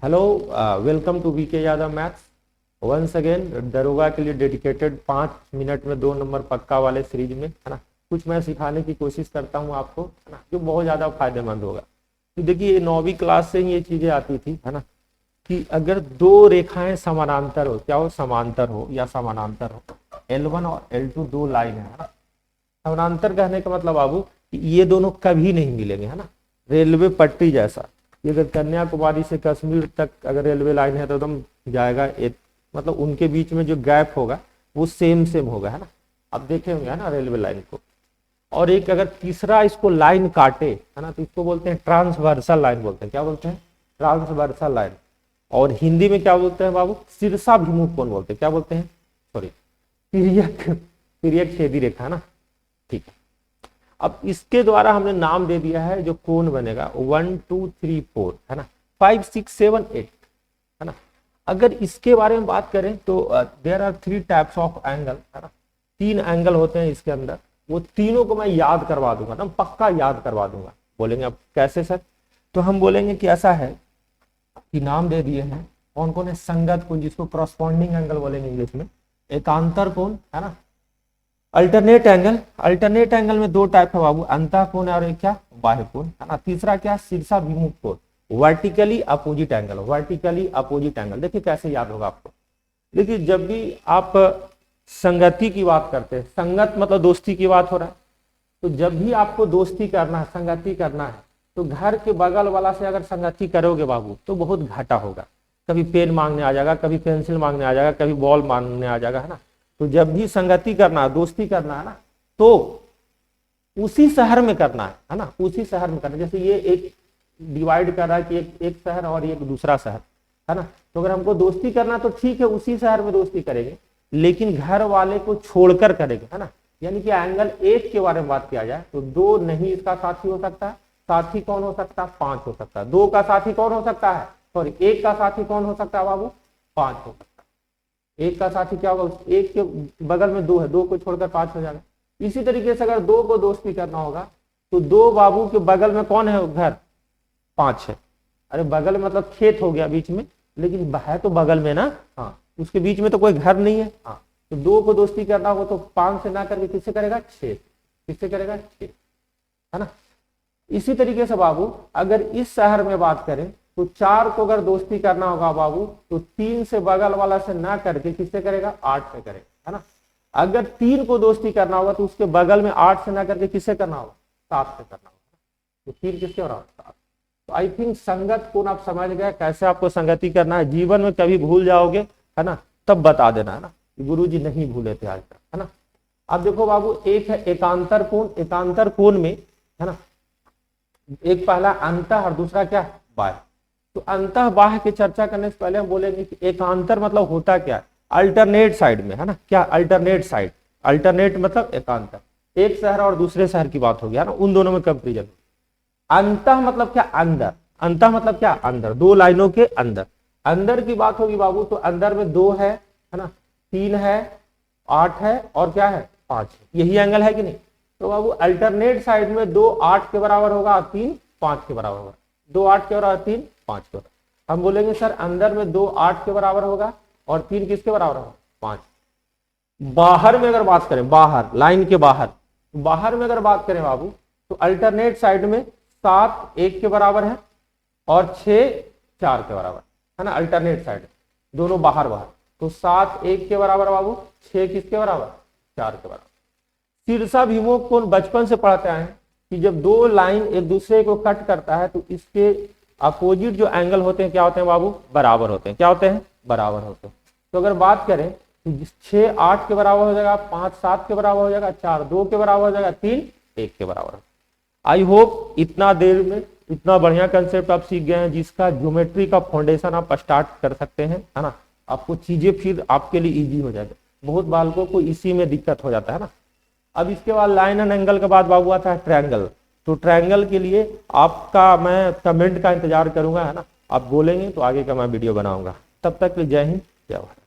Hello, welcome to VK Yadav maths. Once again दरोगा के लिए डेडिकेटेड 5 मिनट में 2 नंबर पक्का वाले सीरीज में, है ना, कुछ मैं सिखाने की कोशिश करता हूँ आपको, है ना, जो बहुत ज़्यादा फायदेमंद होगा। तो देखिए, ये 9वीं क्लास से ही ये चीज़ें आती थी, है ना, कि अगर दो रेखाएं समानांतर हो, क्या हो, समांतर हो या समानांतर हो, L1 और L2 दो लाइन है ना। समानांतर कहने का मतलब बाबू कि ये दोनों कभी नहीं मिलेंगे, है ना, रेलवे पट्टी जैसा। ये अगर कन्याकुमारी से कश्मीर तक अगर रेलवे लाइन है तो एकदम जाएगा, एक मतलब उनके बीच में जो गैप होगा वो सेम सेम होगा, है ना। आप देखे होंगे, है ना, रेलवे लाइन को। और एक अगर तीसरा इसको लाइन काटे, है ना, तो इसको बोलते हैं ट्रांसवर्सल लाइन बोलते हैं। क्या बोलते हैं? Transversal line. और हिंदी में क्या बोलते हैं बाबू? शीर्षाभिमुख कोण बोलते हैं। क्या बोलते हैं? सॉरी, तिर्यक छेदी रेखा, है ना। ठीक है, अब इसके द्वारा हमने नाम दे दिया है जो कोण बनेगा 1 2 3 4, है ना, 5 6 7 8, है ना। अगर इसके बारे में बात करें तो there are 3 types of angle, है ना। 3 एंगल होते हैं इसके अंदर। वो तीनों को मैं याद करवा दूंगा ना, पक्का याद करवा दूंगा। बोलेंगे अब कैसे सर? तो हम बोलेंगे कि ऐसा है कि नाम दे दिए हैं कौन कौन है। संगत कोण, जिसको करस्पॉन्डिंग एंगल बोलेंगे इंग्लिश में। एकांतर कोण, है ना। अल्टरनेट एंगल, अल्टरनेट एंगल में 2 टाइप है बाबू, अंतः कोण और एक क्या, बाह्य कोण, है ना। तीसरा क्या, शीर्षाभिमुख कोण, vertically opposite angle. Vertically opposite angle देखिए कैसे याद होगा आपको। देखिए, जब भी आप संगति की बात करते हैं, संगत मतलब दोस्ती की बात हो रहा है, तो जब भी आपको दोस्ती करना है, संगति करना है, तो घर के बगल वाला से अगर संगति करोगे बाबू तो बहुत घाटा होगा। कभी पेन मांगने आ जाएगा, कभी पेंसिल मांगने आ जाएगा, कभी बॉल मांगने आ जाएगा, है ना। तो जब भी संगति करना है, दोस्ती करना है ना, तो उसी शहर में करना है ना, उसी शहर में करना। जैसे ये एक डिवाइड कर रहा है कि एक शहर और एक दूसरा शहर, है ना। तो अगर हमको दोस्ती करना तो ठीक है, उसी शहर में दोस्ती करेंगे, लेकिन घर वाले को छोड़कर करेंगे, है ना। यानी कि एंगल 1 के बारे में बात किया जाए तो 2 नहीं इसका साथी हो सकता है। साथी कौन हो सकता है? 5 हो सकता है। 2 का साथी कौन हो सकता है? सॉरी, 1 का साथी कौन हो सकता है बाबू? 5 हो सकता है। 1 का साथी क्या होगा? 1 के बगल में 2 है, 2 को छोड़कर 5 हो जाएगा। इसी तरीके से अगर 2 को दोस्ती करना होगा तो 2 बाबू के बगल में कौन है? घर 5 है। अरे बगल में मतलब खेत हो गया बीच में, लेकिन है तो बगल में ना, हाँ, उसके बीच में तो कोई घर नहीं है। हाँ, तो 2 को दोस्ती करना हो तो 5 से ना करके किससे करेगा? 6। किससे करेगा? 6, है ना। इसी तरीके से बाबू अगर इस शहर में बात करें तो 4 को अगर दोस्ती करना होगा बाबू तो 3 से बगल वाला से ना करके किससे करेगा? 8 से करेगा, है ना। अगर 3 को दोस्ती करना होगा तो उसके बगल में 8 से ना करके किससे करना होगा? 7 से करना होगा। तो 3 किससे हो रहा है? 7। तो आई थिंक संगत कोण आप समझ गए, कैसे आपको संगति करना है। जीवन में कभी भूल जाओगे, है ना, तब बता देना, है ना। गुरु जी नहीं भूले थे आज तक, है ना। अब देखो बाबू, एक है एकांतर कोण। एकांतर कोण में, है ना, एक पहला अंतः और दूसरा क्या, बाह्य। तो अंतः बाह्य की चर्चा करने से पहले हम बोलेंगे कि एकांतर मतलब होता क्या है? अल्टरनेट साइड में, है ना। क्या? Alternate side. अल्टरनेट मतलब एकांतर, एक शहर और दूसरे शहर की बात होगी, है ना, उन दोनों में कंपेरिजन। अंतः मतलब क्या? अंदर। अंतः मतलब क्या? अंदर, 2 लाइनों के अंदर। अंदर की बात होगी बाबू तो अंदर में 2 है ना, 3 है, 8 है और क्या है? 5 है। यही एंगल है कि नहीं? तो बाबू अल्टरनेट साइड में 2 8 के बराबर होगा और 3 5 के बराबर होगा। 2 8 के बराबर, 3 5 के बराबर। हम बोलेंगे सर अंदर में 2 8 के बराबर होगा और 3 किसके बराबर होगा? 5। बाहर में अगर बात करें, बाहर लाइन के बाहर, बाहर में अगर बात करें बाबू तो अल्टरनेट साइड में 7 1 के बराबर है और 6 4 के बराबर, है ना। अल्टरनेट साइड दोनों बाहर बाहर, तो 7 1 के बराबर बाबू, 6 किसके बराबर? 4 के बराबर। शीर्षाभिमुख कोण बचपन से पढ़ते आए हैं कि जब 2 लाइन एक दूसरे को कट करता है तो इसके अपोजिट जो एंगल होते हैं क्या होते हैं बाबू? बराबर होते हैं। क्या होते हैं? बराबर होते हैं। तो अगर बात करें तो 6 8 के बराबर हो जाएगा, 5 7 के बराबर हो जाएगा, 4 2 के बराबर हो जाएगा, 3 1 के बराबर। आई होप इतना देर में इतना बढ़िया कंसेप्ट आप सीख गए हैं जिसका ज्योमेट्री का फाउंडेशन आप स्टार्ट कर सकते हैं, है ना। आपको चीजें फिर आपके लिए इजी हो जाएगा। बहुत बालकों को इसी में दिक्कत हो जाता है ना। अब इसके बाद लाइन एंड एंगल के बाद बाबू आता है ट्रायंगल। तो ट्रायंगल के लिए आपका मैं कमेंट का इंतजार करूंगा, है ना। आप बोलेंगे तो आगे का मैं वीडियो बनाऊंगा। तब तक जय हिंद, जय भारत।